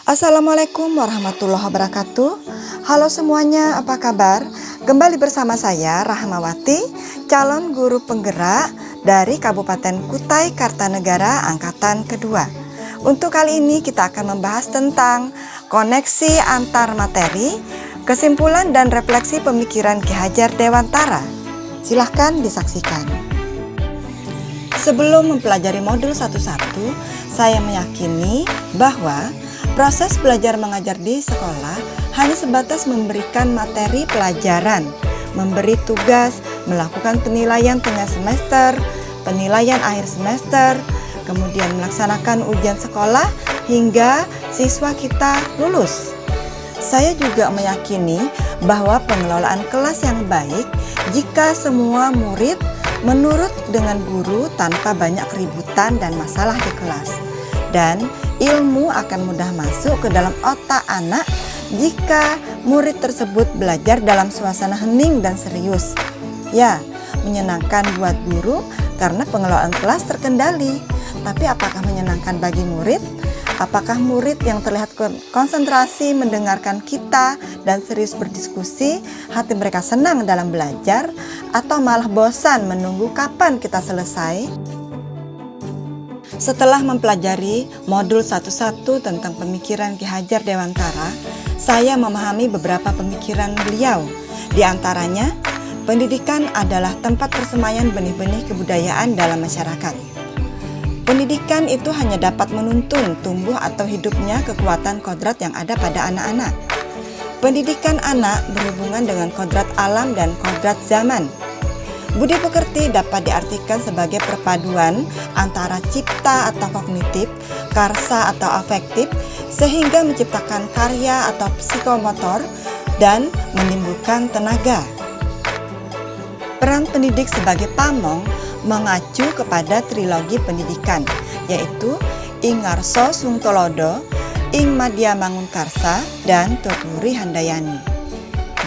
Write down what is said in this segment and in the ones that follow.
Assalamualaikum warahmatullahi wabarakatuh. Halo semuanya, apa kabar? Kembali bersama saya Rahmawati, calon guru penggerak dari Kabupaten Kutai Kartanegara Angkatan Kedua. Untuk kali ini kita akan membahas tentang koneksi antar materi, kesimpulan dan refleksi pemikiran Ki Hajar Dewantara. Silahkan disaksikan. Sebelum mempelajari modul satu-satu, saya meyakini bahwa proses belajar mengajar di sekolah hanya sebatas memberikan materi pelajaran, memberi tugas, melakukan penilaian tengah semester, penilaian akhir semester, kemudian melaksanakan ujian sekolah hingga siswa kita lulus. Saya juga meyakini bahwa pengelolaan kelas yang baik jika semua murid menurut dengan guru tanpa banyak keributan dan masalah di kelas. Dan ilmu akan mudah masuk ke dalam otak anak jika murid tersebut belajar dalam suasana hening dan serius. Ya, menyenangkan buat guru karena pengelolaan kelas terkendali. Tapi apakah menyenangkan bagi murid? Apakah murid yang terlihat konsentrasi mendengarkan kita dan serius berdiskusi, hati mereka senang dalam belajar, atau malah bosan menunggu kapan kita selesai? Setelah mempelajari modul 1-1 tentang pemikiran Ki Hajar Dewantara, saya memahami beberapa pemikiran beliau. Di antaranya, pendidikan adalah tempat persemaian benih-benih kebudayaan dalam masyarakat. Pendidikan itu hanya dapat menuntun tumbuh atau hidupnya kekuatan kodrat yang ada pada anak-anak. Pendidikan anak berhubungan dengan kodrat alam dan kodrat zaman. Budi pekerti dapat diartikan sebagai perpaduan antara cipta atau kognitif, karsa atau afektif, sehingga menciptakan karya atau psikomotor dan menimbulkan tenaga. Peran pendidik sebagai pamong mengacu kepada trilogi pendidikan, yaitu Ing Ngarso Sungtolodo, Ing Madya Mangunkarsa, dan Tuturi Handayani.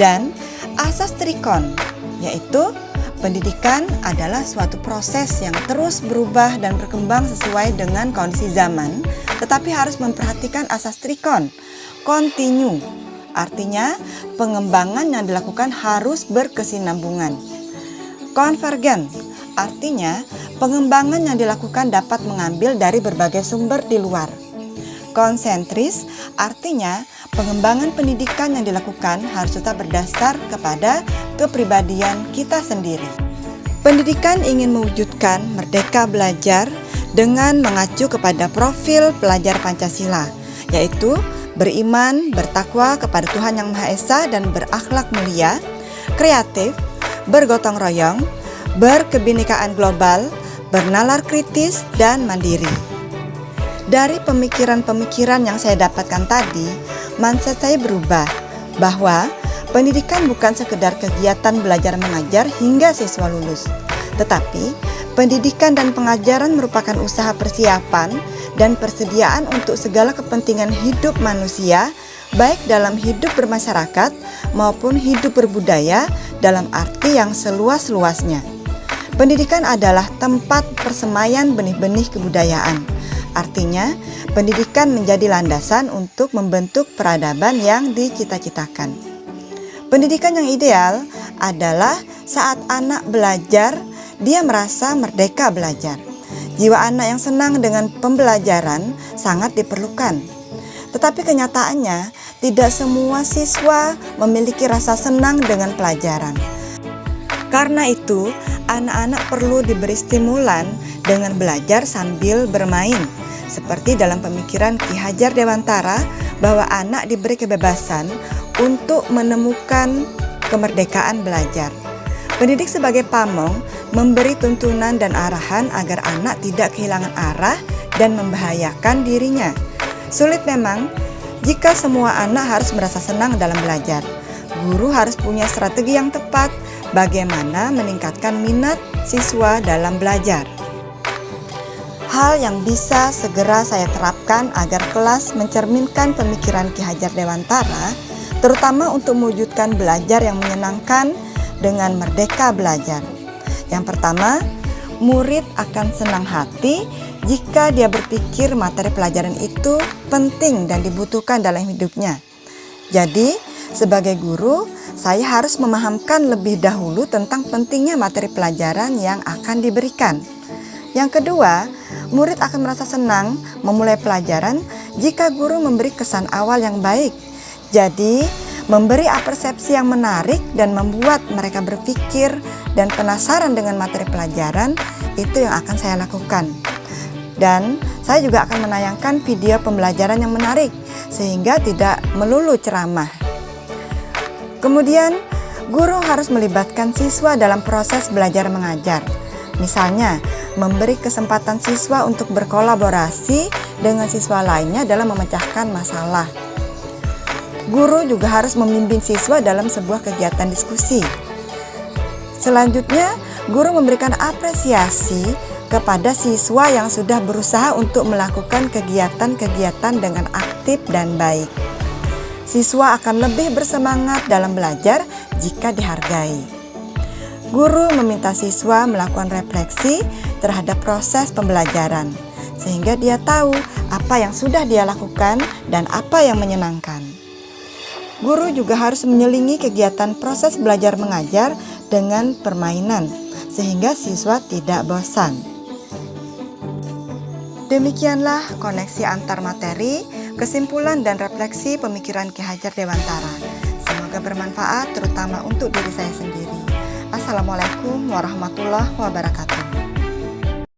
Dan asas trikon, yaitu pendidikan adalah suatu proses yang terus berubah dan berkembang sesuai dengan kondisi zaman, tetapi harus memperhatikan asas trikon, kontinu. Artinya, pengembangan yang dilakukan harus berkesinambungan. Konvergen, artinya pengembangan yang dilakukan dapat mengambil dari berbagai sumber di luar. Konsentris, artinya pengembangan pendidikan yang dilakukan harus tetap berdasar kepada kepribadian kita sendiri. Pendidikan ingin mewujudkan merdeka belajar dengan mengacu kepada profil pelajar Pancasila, yaitu beriman, bertakwa kepada Tuhan Yang Maha Esa dan berakhlak mulia, kreatif, bergotong royong, berkebinekaan global, bernalar kritis, dan mandiri. Dari pemikiran-pemikiran yang saya dapatkan tadi, mindset saya berubah bahwa pendidikan bukan sekedar kegiatan belajar mengajar hingga siswa lulus, tetapi pendidikan dan pengajaran merupakan usaha persiapan dan persediaan untuk segala kepentingan hidup manusia, baik dalam hidup bermasyarakat maupun hidup berbudaya dalam arti yang seluas-luasnya. Pendidikan adalah tempat persemaian benih-benih kebudayaan. Artinya, pendidikan menjadi landasan untuk membentuk peradaban yang dicita-citakan. Pendidikan yang ideal adalah saat anak belajar, dia merasa merdeka belajar. Jiwa anak yang senang dengan pembelajaran sangat diperlukan. Tetapi kenyataannya, tidak semua siswa memiliki rasa senang dengan pelajaran. Karena itu, anak-anak perlu diberi stimulan dengan belajar sambil bermain. Seperti dalam pemikiran Ki Hajar Dewantara bahwa anak diberi kebebasan untuk menemukan kemerdekaan belajar. Pendidik sebagai pamong memberi tuntunan dan arahan agar anak tidak kehilangan arah dan membahayakan dirinya. Sulit memang jika semua anak harus merasa senang dalam belajar. Guru harus punya strategi yang tepat bagaimana meningkatkan minat siswa dalam belajar. Hal yang bisa segera saya terapkan agar kelas mencerminkan pemikiran Ki Hajar Dewantara, terutama untuk mewujudkan belajar yang menyenangkan dengan merdeka belajar. Yang pertama, murid akan senang hati jika dia berpikir materi pelajaran itu penting dan dibutuhkan dalam hidupnya. Jadi, sebagai guru, saya harus memahamkan lebih dahulu tentang pentingnya materi pelajaran yang akan diberikan. Yang kedua, murid akan merasa senang memulai pelajaran jika guru memberi kesan awal yang baik. Jadi, memberi persepsi yang menarik dan membuat mereka berpikir dan penasaran dengan materi pelajaran, itu yang akan saya lakukan. Dan saya juga akan menayangkan video pembelajaran yang menarik, sehingga tidak melulu ceramah. Kemudian, guru harus melibatkan siswa dalam proses belajar mengajar. Misalnya, memberi kesempatan siswa untuk berkolaborasi dengan siswa lainnya dalam memecahkan masalah. Guru juga harus membimbing siswa dalam sebuah kegiatan diskusi. Selanjutnya, guru memberikan apresiasi kepada siswa yang sudah berusaha untuk melakukan kegiatan-kegiatan dengan aktif dan baik. Siswa akan lebih bersemangat dalam belajar jika dihargai. Guru meminta siswa melakukan refleksi terhadap proses pembelajaran, sehingga dia tahu apa yang sudah dia lakukan dan apa yang menyenangkan. Guru juga harus menyelingi kegiatan proses belajar mengajar dengan permainan, sehingga siswa tidak bosan. Demikianlah koneksi antar materi, kesimpulan dan refleksi pemikiran Ki Hajar Dewantara. Semoga bermanfaat terutama untuk diri saya sendiri. Assalamualaikum warahmatullahi wabarakatuh.